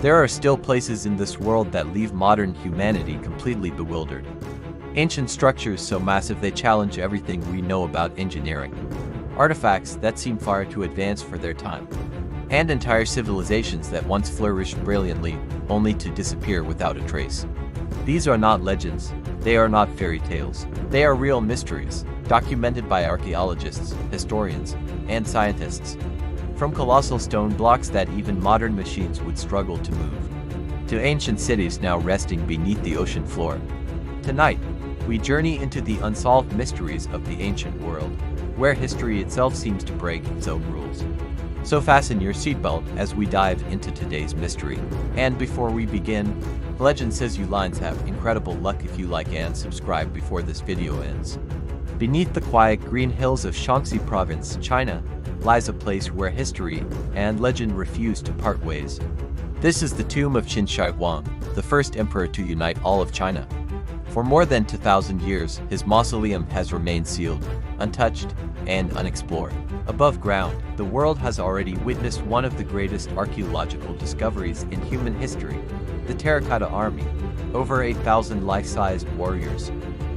There are still places in this world that leave modern humanity completely bewildered. Ancient structures so massive they challenge everything we know about engineering. Artifacts that seem far too advanced for their time. And entire civilizations that once flourished brilliantly, only to disappear without a trace. These are not legends, they are not fairy tales. They are real mysteries, documented by archaeologists, historians, and scientists. From colossal stone blocks that even modern machines would struggle to move, to ancient cities now resting beneath the ocean floor. Tonight, we journey into the unsolved mysteries of the ancient world, where history itself seems to break its own rules. So fasten your seatbelt as we dive into today's mystery. And before we begin, legend says you lines have incredible luck if you like and subscribe before this video ends. Beneath the quiet green hills of Shaanxi Province, China, lies a place where history and legend refuse to part ways. This is the tomb of Qin Shi Huang, the first emperor to unite all of China. For more than 2,000 years, his mausoleum has remained sealed, untouched, and unexplored. Above ground, the world has already witnessed one of the greatest archaeological discoveries in human history, the Terracotta Army, over 8,000 life-sized warriors,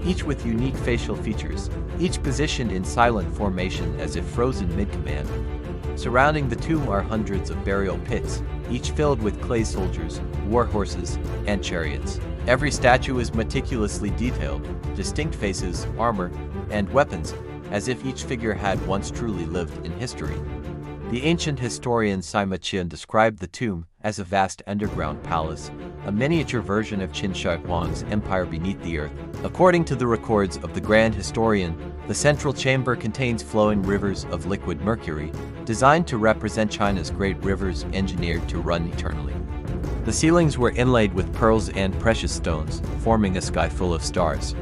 each with unique facial features, each positioned in silent formation as if frozen mid-command. Surrounding the tomb are hundreds of burial pits, each filled with clay soldiers, war horses, and chariots. Every statue is meticulously detailed, distinct faces, armor, and weapons, as if each figure had once truly lived in history. The ancient historian Sima Qian described the tomb as a vast underground palace, a miniature version of Qin Shi Huang's empire beneath the earth. According to the records of the grand historian, the central chamber contains flowing rivers of liquid mercury, designed to represent China's great rivers engineered to run eternally. The ceilings were inlaid with pearls and precious stones, forming a sky full of stars.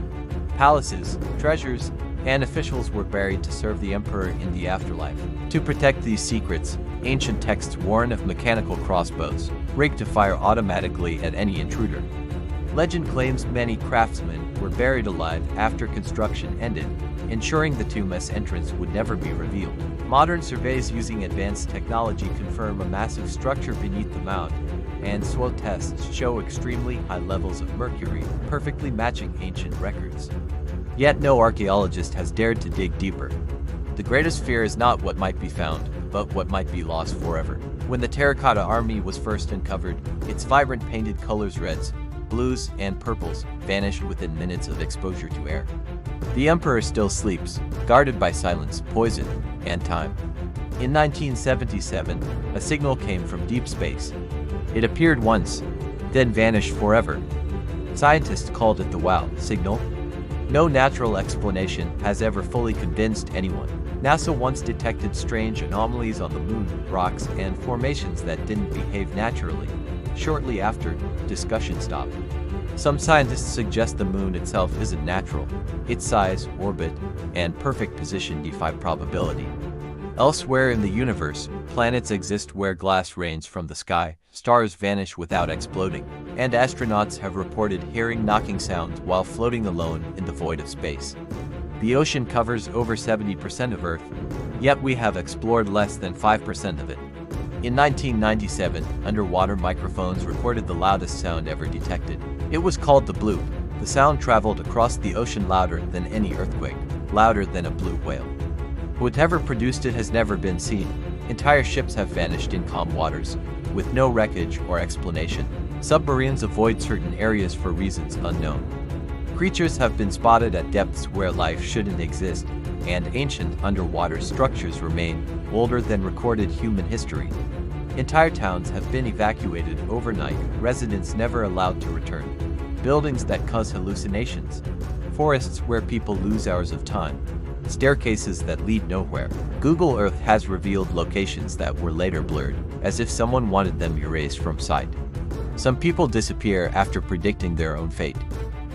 Palaces, treasures, and officials were buried to serve the emperor in the afterlife. To protect these secrets, ancient texts warn of mechanical crossbows, rigged to fire automatically at any intruder. Legend claims many craftsmen were buried alive after construction ended, ensuring the tomb's entrance would never be revealed. Modern surveys using advanced technology confirm a massive structure beneath the mound, and SWOT tests show extremely high levels of mercury, perfectly matching ancient records. Yet no archaeologist has dared to dig deeper. The greatest fear is not what might be found, but what might be lost forever. When the Terracotta Army was first uncovered, its vibrant painted colors reds, blues, and purples vanished within minutes of exposure to air. The emperor still sleeps, guarded by silence, poison, and time. In 1977, a signal came from deep space. It appeared once, then vanished forever. Scientists called it the WOW signal. No natural explanation has ever fully convinced anyone. NASA once detected strange anomalies on the moon, rocks, and formations that didn't behave naturally. Shortly after, discussion stopped. Some scientists suggest the moon itself isn't natural. Its size, orbit, and perfect position defy probability. Elsewhere in the universe, planets exist where glass rains from the sky, stars vanish without exploding, and astronauts have reported hearing knocking sounds while floating alone in the void of space. The ocean covers over 70% of Earth, yet we have explored less than 5% of it. In 1997, underwater microphones recorded the loudest sound ever detected. It was called the bloop. The sound traveled across the ocean louder than any earthquake, louder than a blue whale. Whatever produced it has never been seen. Entire ships have vanished in calm waters, with no wreckage or explanation. Submarines avoid certain areas for reasons unknown. Creatures have been spotted at depths where life shouldn't exist, and ancient underwater structures remain, older than recorded human history. Entire towns have been evacuated overnight, residents never allowed to return. Buildings that cause hallucinations. Forests where people lose hours of time. Staircases that lead nowhere. Google Earth has revealed locations that were later blurred, as if someone wanted them erased from sight. Some people disappear after predicting their own fate.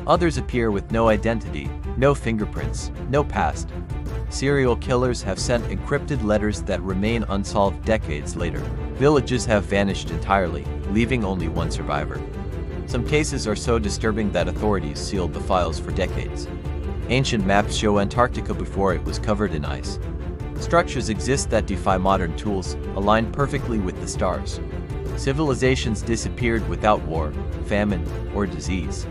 Others appear with no identity, no fingerprints, no past. Serial killers have sent encrypted letters that remain unsolved decades later. Villages have vanished entirely, leaving only one survivor. Some cases are so disturbing that authorities sealed the files for decades. Ancient maps show Antarctica before it was covered in ice. 'Structures exist that defy modern tools, aligned perfectly with the stars. Legend claims many craftsmen were buried alive after construction ended, ensuring the tomb's entrance would never be revealed. Modern surveys using advanced technology confirm a massive structure beneath the mound, Civilizations disappeared without war, famine, or disease.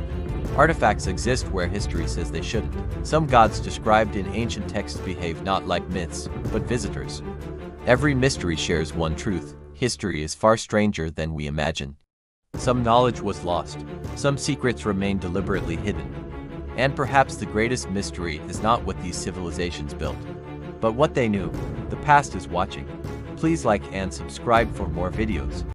Artifacts exist where history says they shouldn't. Some gods described in ancient texts behave not like myths, but visitors. Every mystery shares one truth: history is far stranger than we imagine. Some knowledge was lost, some secrets remain deliberately hidden. And perhaps the greatest mystery is not what these civilizations built, but what they knew. The past is watching. Please like and subscribe for more videos.